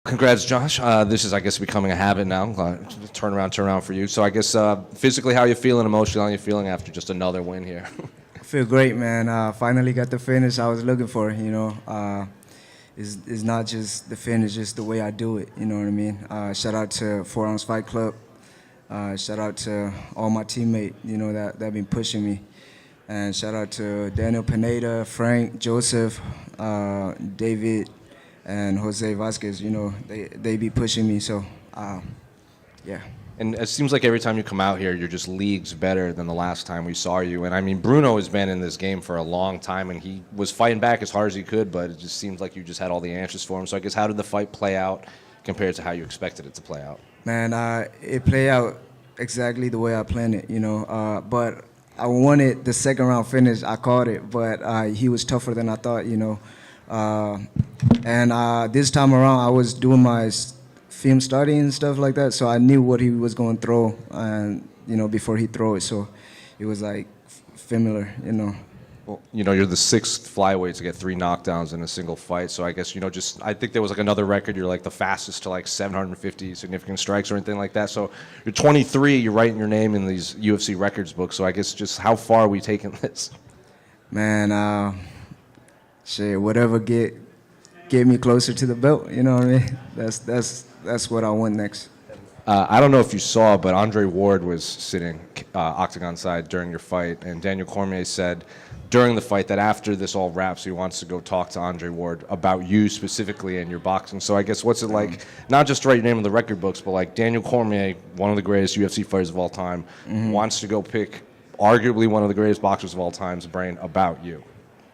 Congrats, Josh. This is, I guess, becoming a habit now. Turn around for you. So I guess physically, how are you feeling? Emotionally, how are you feeling after just another win here? I feel great, man. Finally got the finish I was looking for. It's not just the finish, just the way I do it. You know what I mean? Shout out to 4 Ounce Fight Club. Shout out to all my teammates, that been pushing me. And shout out to Daniel Pineda, Frank, Joseph, David, and Jose Vasquez. They be pushing me. So, yeah. And it seems like every time you come out here, you're just leagues better than the last time we saw you. And I mean, Bruno has been in this game for a long time, and he was fighting back as hard as he could, but it just seems like you just had all the answers for him. So I guess how did the fight play out compared to how you expected it to play out? Man, it played out exactly the way I planned it, but I wanted the second round finish. I caught it, but he was tougher than I thought, And this time around, I was doing my film study and stuff like that, so I knew what he was going to throw, and before he throw it, so it was like familiar. Well, you're the 6th flyweight to get 3 knockdowns in a single fight, so I guess I think there was like another record. You're like the fastest to like 750 significant strikes or anything like that. So you're 23. You're writing your name in these UFC records books. So I guess just how far are we taking this? Man, shit, whatever get me closer to the belt. You know what I mean? That's what I want next. I don't know if you saw, but Andre Ward was sitting octagon side during your fight, and Daniel Cormier said during the fight that after this all wraps, he wants to go talk to Andre Ward about you specifically and your boxing. So I guess what's it like, not just to write your name in the record books, but like Daniel Cormier, one of the greatest UFC fighters of all time, wants to go pick arguably one of the greatest boxers of all time's brain about you.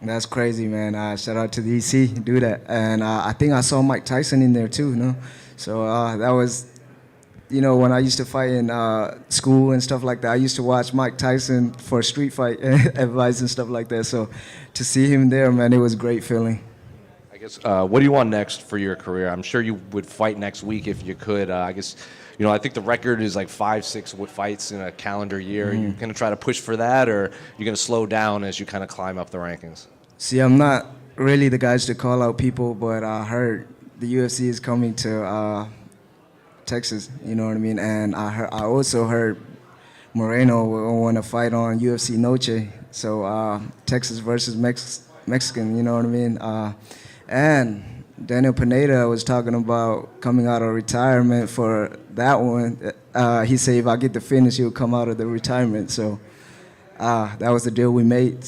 That's crazy, man. Shout out to the EC, do that. And I think I saw Mike Tyson in there too, So that was, when I used to fight in school and stuff like that, I used to watch Mike Tyson for street fight advice and stuff like that. So to see him there, man, it was a great feeling. I guess, what do you want next for your career? I'm sure you would fight next week if you could. I guess, I think the record is like 5-6 fights in a calendar year. Are you going to try to push for that, or are you going to slow down as you kind of climb up the rankings? See, I'm not really the guys to call out people, but I heard the UFC is coming to Texas, you know what I mean? And I also heard Moreno will want to fight on UFC Noche, so Texas versus Mexican, you know what I mean? And Daniel Pineda was talking about coming out of retirement for that one. He said if I get the finish, he'll come out of the retirement. So that was the deal we made.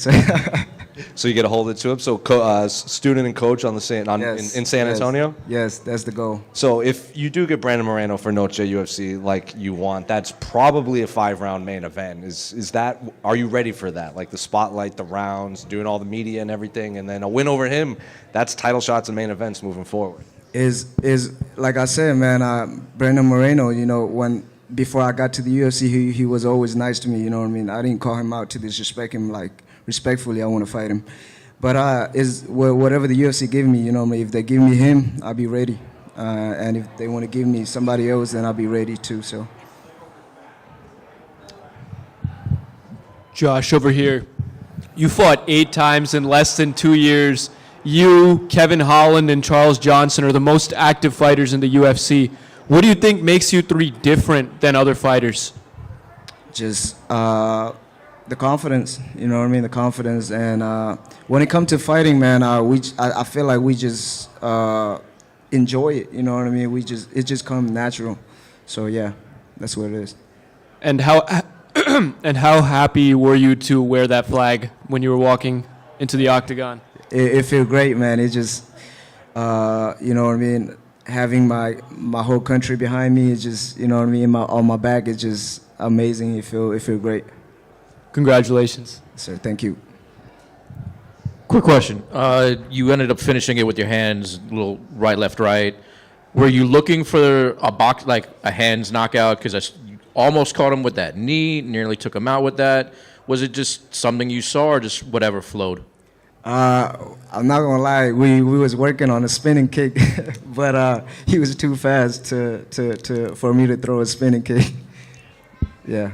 So you get a hold of it to him. So student and coach on in San Antonio? Yes, that's the goal. So if you do get Brandon Moreno for Noche UFC like you want, that's probably a 5-round main event. Are you ready for that? Like the spotlight, the rounds, doing all the media and everything, and then a win over him, that's title shots and main events moving forward. Is like I said, man, Brandon Moreno, before I got to the UFC, he was always nice to me, you know what I mean? I didn't call him out to disrespect him, like respectfully, I want to fight him. But whatever the UFC give me, if they give me him, I'll be ready. And if they want to give me somebody else, then I'll be ready too. So, Josh, over here, you fought 8 times in less than 2 years. You, Kevin Holland, and Charles Johnson are the most active fighters in the UFC. What do you think makes you 3 different than other fighters? Just the confidence, you know what I mean? The confidence. And when it comes to fighting, man, I feel like we just enjoy it, you know what I mean? It just comes natural. So, yeah, that's what it is. And how happy were you to wear that flag when you were walking into the octagon? It feels great, man. It just, you know what I mean? Having my whole country behind me, it's just, you know what I mean? On my back, it's just amazing. It feel great. Congratulations. Sir, thank you. Quick question. You ended up finishing it with your hands, little right, left, right. Were you looking for a hands knockout? Because you almost caught him with that knee, nearly took him out with that. Was it just something you saw, or just whatever flowed? I'm not gonna lie. We was working on a spinning kick, but he was too fast for me to throw a spinning kick. Yeah.